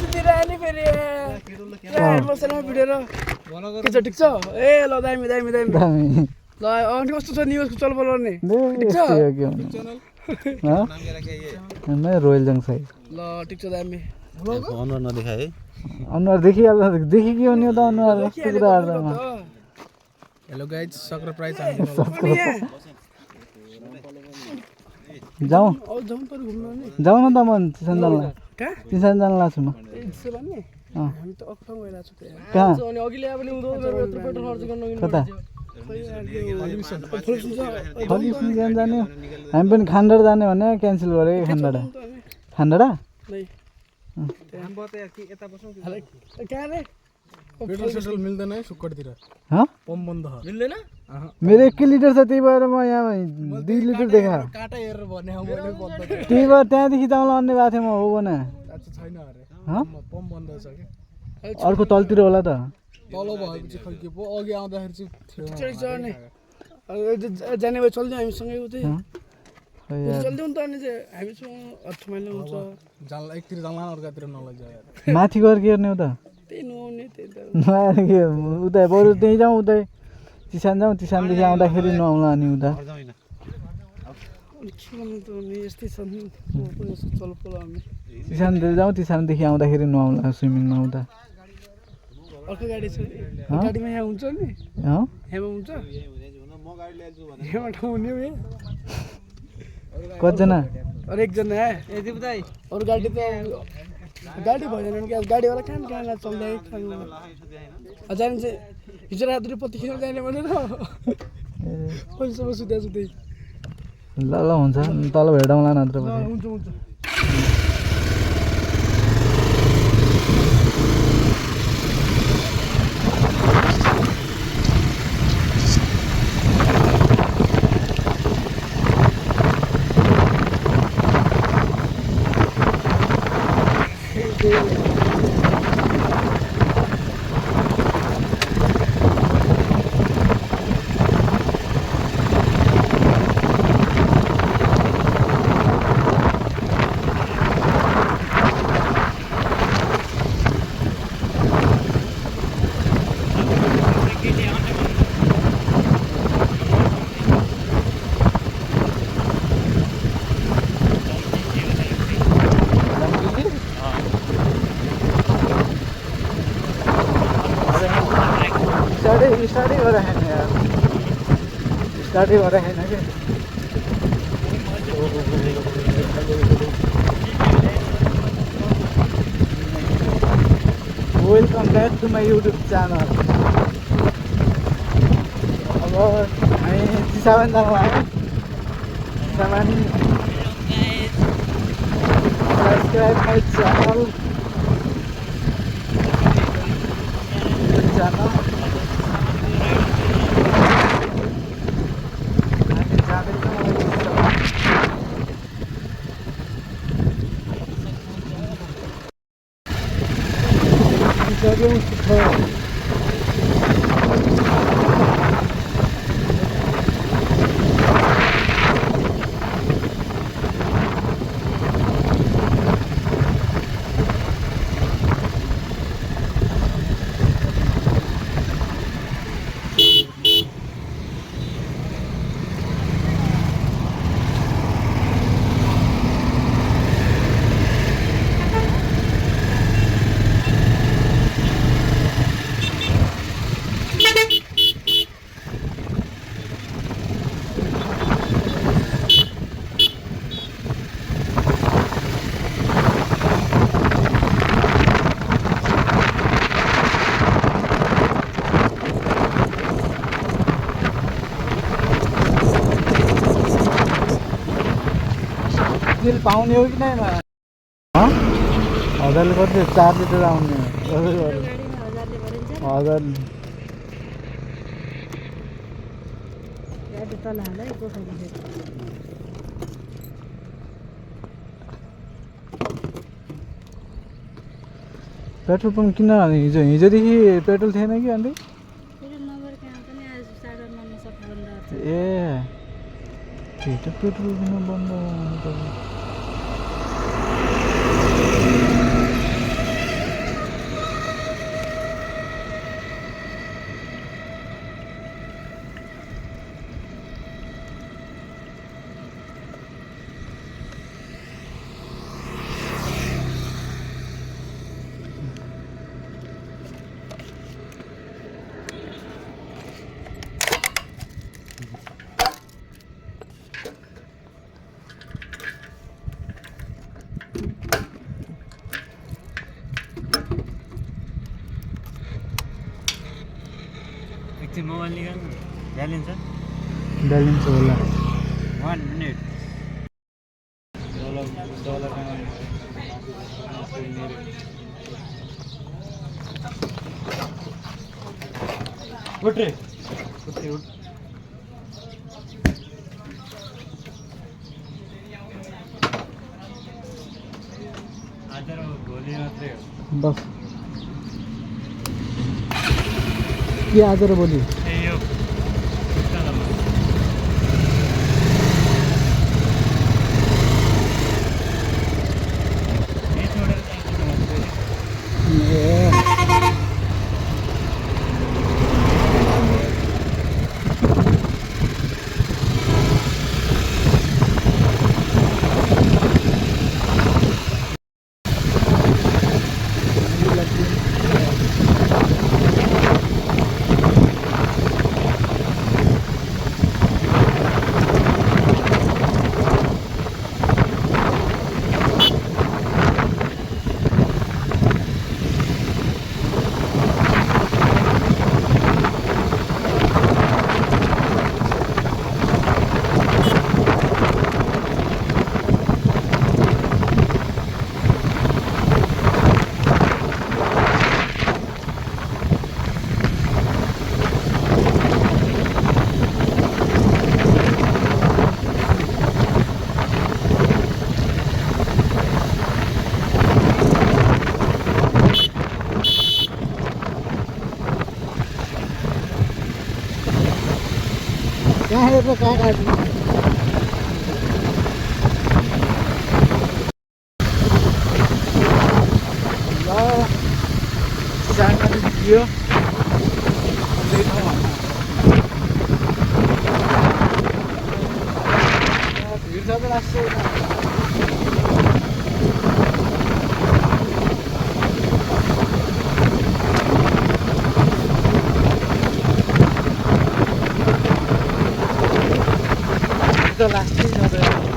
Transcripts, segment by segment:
सुतिरहने फेरि मसँग भिडियो र के छ ठिक छ ए ल दामी दामी दामी ल अनि कस्तो छ न्युजको चलबल गर्ने ठिक छ मैं रोयल जंग से ल ठिक छ दामी अनुहार नदेखाए है अनुहार देखि के हो नि त अनुहार कस्तो कुराहरुमा हेलो गाइज सरप्राइज जाऊ जाउँ तर घुम्न नि जाऊ न त म चिसनजानला कहाँ चिसनजान लाग्छु म त्यसो भने हामी त अक्फाङ गइरहेको छु त्यहाँ कहाँ अनि अघिले पनि उदो यत्रो पेट्रोल खर्च गर्न कता फलिसन जाने हामी पनि खान्डाडा जाने भने क्यान्सल गरेको खान्डाडा कहाँ रे पेट्रोल सेट्रोल मिल्दैन है सुक्कटतिर पम्प बन्द मिल्दैन मेरो 1 लिटर छ त्यही भएर म यहाँ 2 लिटर देखा काटा हेरेर भने मैले बन्द त्यही भएर त्यहाँदेखि जाउँला अन्य बाटो म हो भने छैन अरे पम्प बन्द छ कि अर्को तलतिर होला त तल भएपछि खै के पो अघि आउँदाखेरि चाहिँ थियो जाने भए चल्दिउँ हामीसँगै उतै चल्दिउँ नि त अनि चाहिँ हामीसँग अर्थमाइल हुन्छ जान्ला एकतिर जान्ला अर्कातिर नलैजा माथि गएर के गर्ने उता त्यही नआउने त्यही त उता बरु त्यहीँ जाउँ उतै चिसान जाउँ चिसानदेखि आउँदाखेरि नआउला अनि उता के गर्नु त अनि यस्तै छ नि पनि चलपल हामी चिसानतिर जाउँ चिसानदेखि आउँदाखेरि नआउला स्विमिङमा उता अर्को गाडी छ गाडीमा यहाँ हुन्छ नि यहाँमा हुन्छ यहाँमा ठाउँ हुने हो कतिजना अरू एकजना अरू गाडी त गाडी भएन कि अब गाडीवाला कहाँ कहाँ चल्दै जाने चाहिँ हिजो रात्रि पत्ती खेल्न जाने भनेर पैसामा सुत्या सुत्दै ल हुन्छ तल भेटौँला नत्र हुन्छ हुन्छ स्टार्ट हो रहा है यार स्टार्ट हो रहा है ना कि welcome back to my YouTube channel अब हामी चिसावन जानु आयो चिसावन सब्सक्राइब माय चैनल तेल पाउने हो कि नहीं हजारले कति 4 लिटर आउने हजार पेट्रोल पंप किन हिजोदेखि पेट्रोल थिएन कि अन्त ए पेट्रोल किन बन्द एकछिन मोबाइल निकाल्नु ब्यालेन्स छ ब्यालेन्स होला 1 मिनेट उठ रे उठ आज र भोलि मात्रै हो बस के आज र भोलि ए यो पुस्तकालयमा ए छोडेर जान्छु मात्रै कहाँ है तो कहाँ काट्नु ल सानो दियो अन्त ठाउँमा भिड छ त लाग्छ तो लास्ट ही था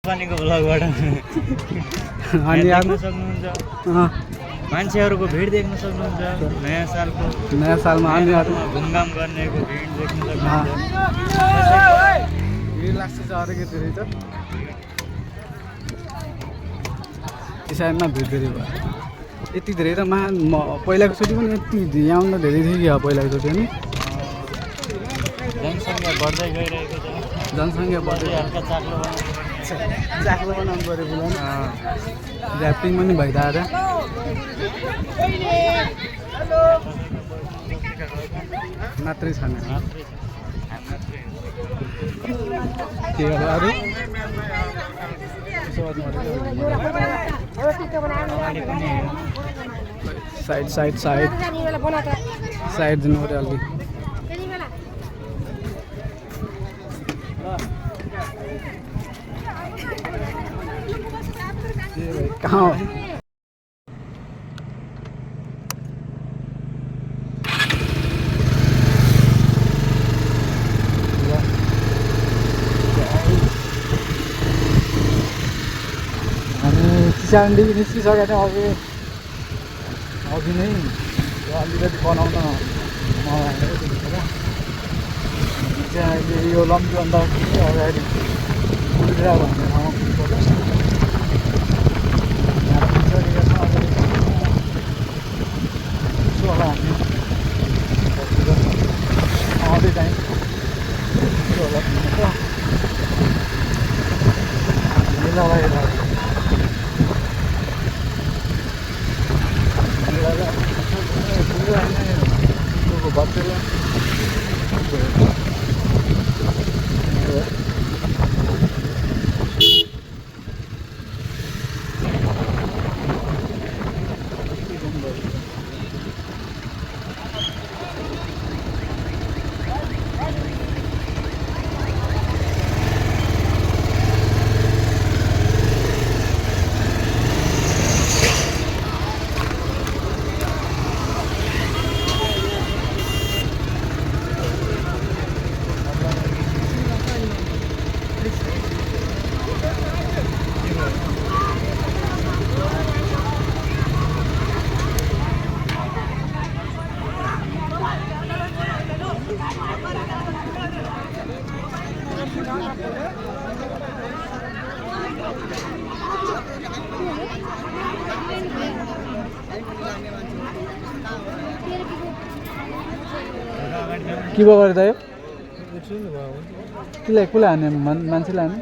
पानीको भ्लगबाट अनि देख्न सक्नुहुन्छ मान्छेहरूको भिड देख्न सक्नुहुन्छ नयाँ सालमा अन्यहरू घुमघाम गर्नेको भिड देख्न सक्नुहुन्छ भिड लाग्छ अरू के धेरै त साइडमा भिड धेरै भयो यति धेरै त पहिलाको चोटि पनि यति यहाँ त धेरै थियो कि पहिलाको चोटि नि जनसङ्ख्या बढ्दै गइरहेको छ जनसङ्ख्या बढ्दै हल्का चाख्लो बनाउनु पऱ्यो बुझ्नु ऱ्यापिङ पनि भइरहेको मात्रै छैन के अरू साइड साइड साइड साइड दिनु पऱ्यो अलिक कहाँ हो चिसानदेखि निस्किसकेको थियो अघि नै अलिकति बनाउन मलाई चाहिँ अहिले यो लम्बीभन्दा अगाडि कुल्रा भन्ने ठाउँमा पुग्नुपर्छ यहाँ पुगिसकेको छ के भयो गर्दा यो कसलाई कसलाई हाने मान्छेलाई हाने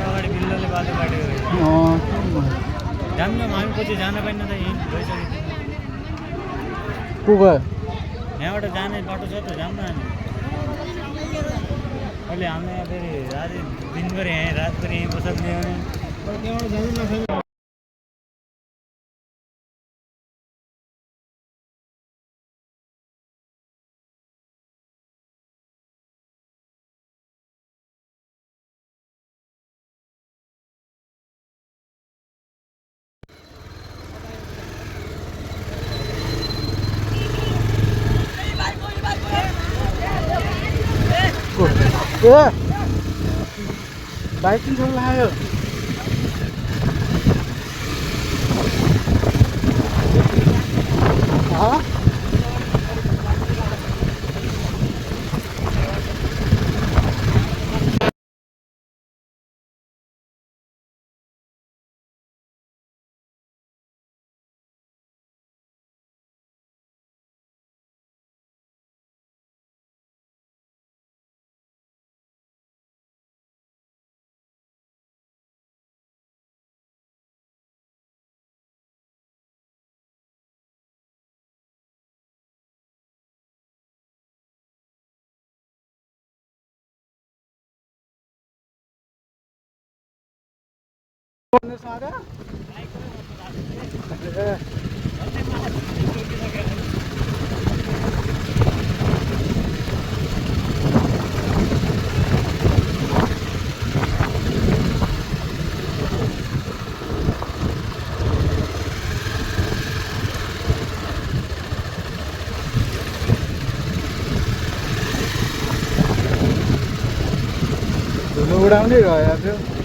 अगाडि बिल्लोले बाटो काटेको जान्न हामी पछि जान पाइन्न त यहीँ गइसक्यो को गयो यहाँबाट जाने बाटो छ त जाऊँ न हामी अहिले हामी यहाँ फेरि दिनभरि यहीँ रातभरि यहीँ बस्ने हो त्यहाँबाट जानु नसक्यो ए बाइक किन छोड्नु लाग्यो उडाउँदै गयो थियो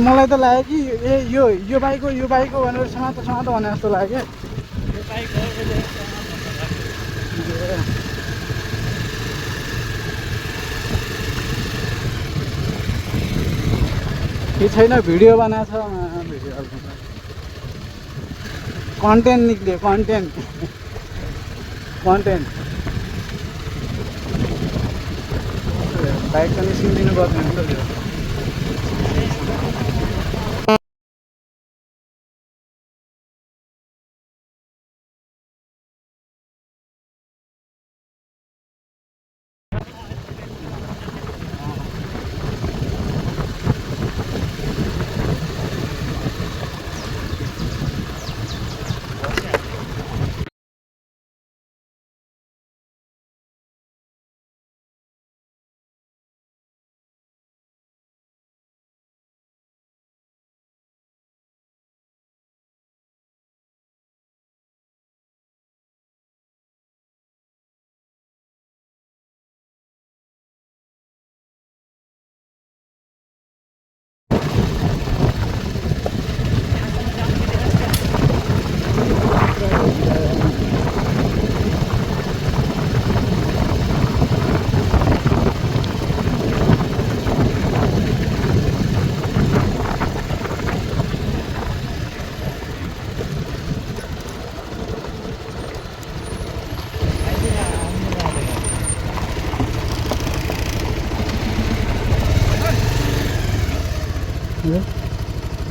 मलाई त लाग्यो कि ए यो बाइक हो भनेर समातो भने जस्तो लाग्यो के छैन भिडियो बनाएको छ भिडियो कन्टेन्ट निक्ल्यो कन्टेन्ट बाइक त निस्किनु पर्दैन नि त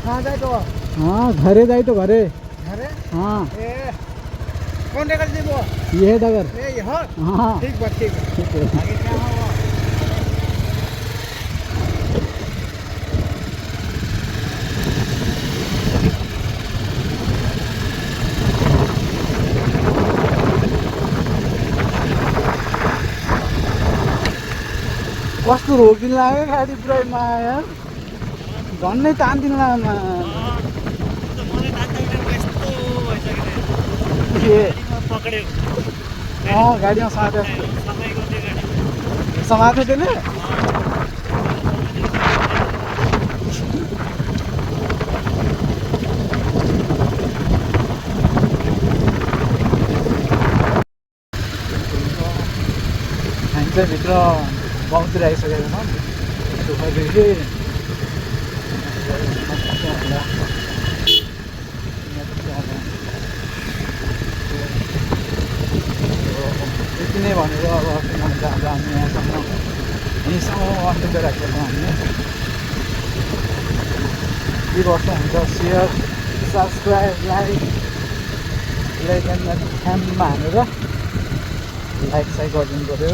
कहाँ जाए तो हाँ घरे जाए तो घरे घरे हाँ ए कौन डगर जी वो ये है डगर ए यहाँ हाँ ठीक बात ठीक है आगे क्या हुआ कस्तो रोकिन लाग्यो गाडी पुरै माया झन्नै तान्दिन लाग्यो पकड्यो गाडीमा साथी सबै गर्दै गाडी समाएको त्यसले हामी चाहिँ भित्र बहुतिर आइसकेको छौँ सुखदेखि यति नै भनेर अब किनभने अब हामी यहाँसम्म यहीँसम्म अन्त्य राखेको छौँ हामीले के गर्छ हुन्छ सेयर सब्सक्राइब लाइक एन्ड फ्यानमा हानेर लाइक साइक गरिदिनु पऱ्यो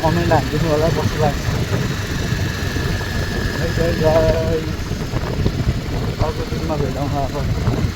कमेन्ट हालिदिनु होला कस्तो लाग्छ अर्को दिनमा भेटौँ अब